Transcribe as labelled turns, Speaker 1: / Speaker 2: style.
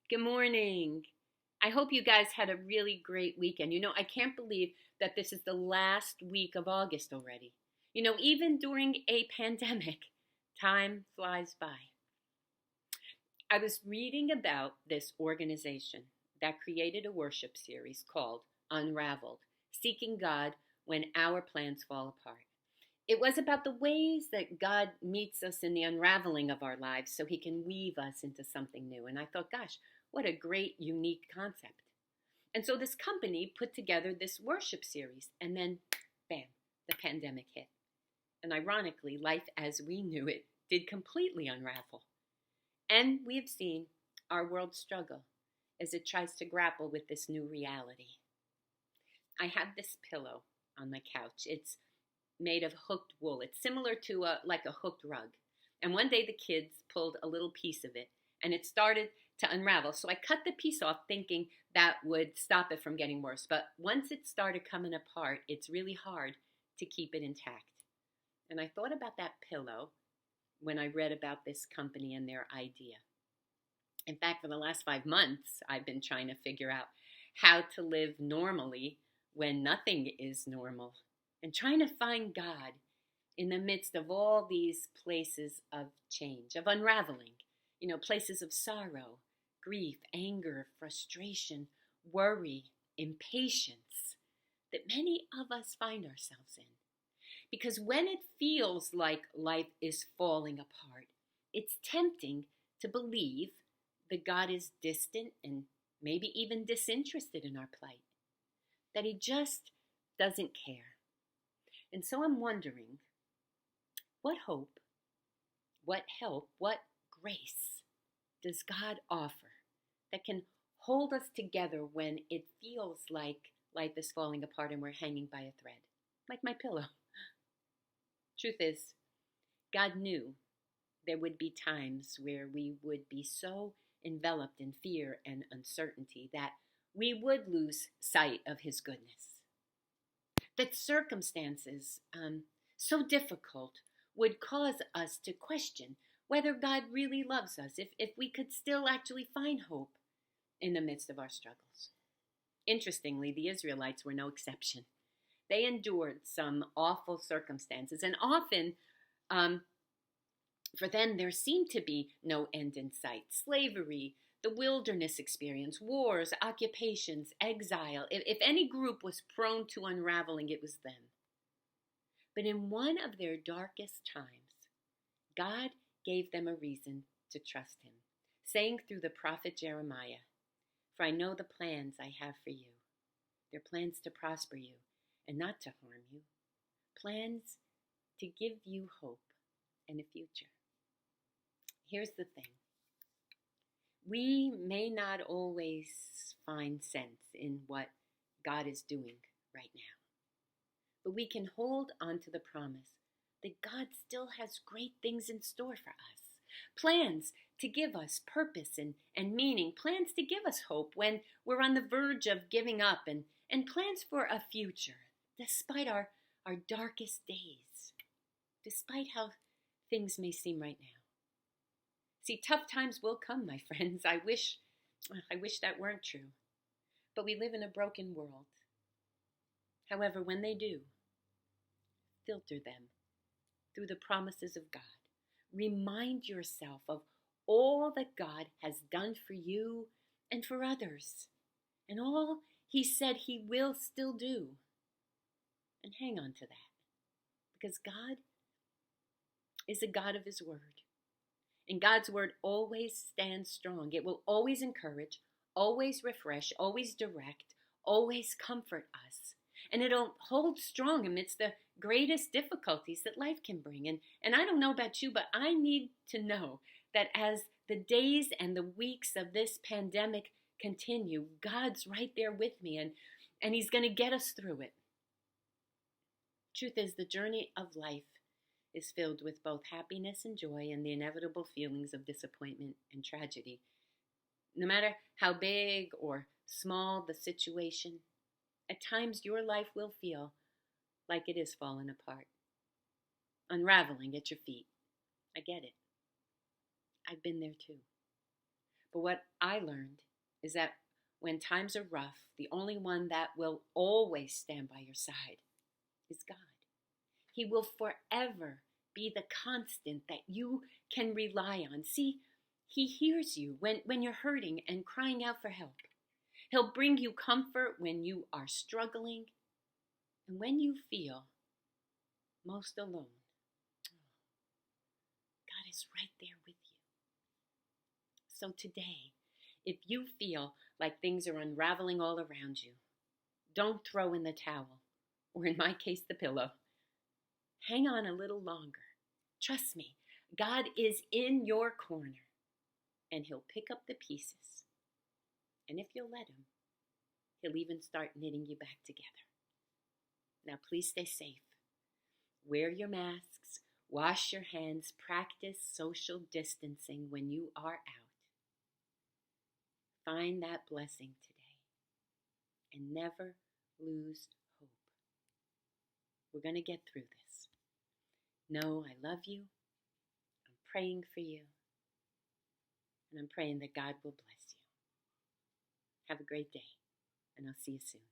Speaker 1: Good morning. I hope you guys had a really great weekend. I can't believe that this is the last week of August already. Even during a pandemic, time flies by. I was reading about this organization that created a worship series called Unraveled, Seeking God When Our Plans Fall Apart. It was about the ways that God meets us in the unraveling of our lives so he can weave us into something new. And I thought, gosh, what a great, unique concept. And so this company put together this worship series, and then, bam, the pandemic hit. And ironically, life as we knew it did completely unravel. And we have seen our world struggle as it tries to grapple with this new reality. I have this pillow on my couch. It's made of hooked wool. It's similar to like a hooked rug. And one day the kids pulled a little piece of it and it started to unravel. So I cut the piece off thinking that would stop it from getting worse. But once it started coming apart, it's really hard to keep it intact. And I thought about that pillow when I read about this company and their idea. In fact, for the last 5 months, I've been trying to figure out how to live normally when nothing is normal, and trying to find God in the midst of all these places of change, of unraveling, places of sorrow, grief, anger, frustration, worry, impatience that many of us find ourselves in. Because when it feels like life is falling apart, it's tempting to believe that God is distant and maybe even disinterested in our plight, that he just doesn't care. And so I'm wondering, what hope, what help, what grace does God offer that can hold us together when it feels like life is falling apart and we're hanging by a thread, like my pillow? Truth is, God knew there would be times where we would be so enveloped in fear and uncertainty that we would lose sight of his goodness. That circumstances so difficult would cause us to question whether God really loves us, if we could still actually find hope in the midst of our struggles. Interestingly, the Israelites were no exception. They endured some awful circumstances, and often for them there seemed to be no end in sight. Slavery, the wilderness experience, wars, occupations, exile. If any group was prone to unraveling, it was them. But in one of their darkest times, God gave them a reason to trust him, saying through the prophet Jeremiah, "For I know the plans I have for you. They're plans to prosper you and not to harm you. Plans to give you hope and a future." Here's the thing. We may not always find sense in what God is doing right now, but we can hold on to the promise that God still has great things in store for us. Plans to give us purpose and meaning, plans to give us hope when we're on the verge of giving up, and plans for a future, despite our darkest days, despite how things may seem right now. See, tough times will come, my friends. I wish that weren't true. But we live in a broken world. However, when they do, filter them through the promises of God. Remind yourself of all that God has done for you and for others, and all he said he will still do. And hang on to that, because God is a God of his word. And God's word always stands strong. It will always encourage, always refresh, always direct, always comfort us. And it'll hold strong amidst the greatest difficulties that life can bring. And I don't know about you, but I need to know that as the days and the weeks of this pandemic continue, God's right there with me, and he's going to get us through it. Truth is, the journey of life is filled with both happiness and joy and the inevitable feelings of disappointment and tragedy. No matter how big or small the situation, at times your life will feel like it is falling apart, unraveling at your feet. I get it. I've been there too. But what I learned is that when times are rough, the only one that will always stand by your side is God. He will forever be the constant that you can rely on. See, He hears you when you're hurting and crying out for help. He'll bring you comfort when you are struggling and when you feel most alone. God is right there with you. So today, if you feel like things are unraveling all around you, don't throw in the towel, or in my case, the pillow. Hang on a little longer. Trust me, God is in your corner, and He'll pick up the pieces. And if you'll let Him, He'll even start knitting you back together. Now, please stay safe. Wear your masks, wash your hands, practice social distancing when you are out. Find that blessing today and never lose hope. We're going to get through this. Know I love you. I'm praying for you. And I'm praying that God will bless you. Have a great day, and I'll see you soon.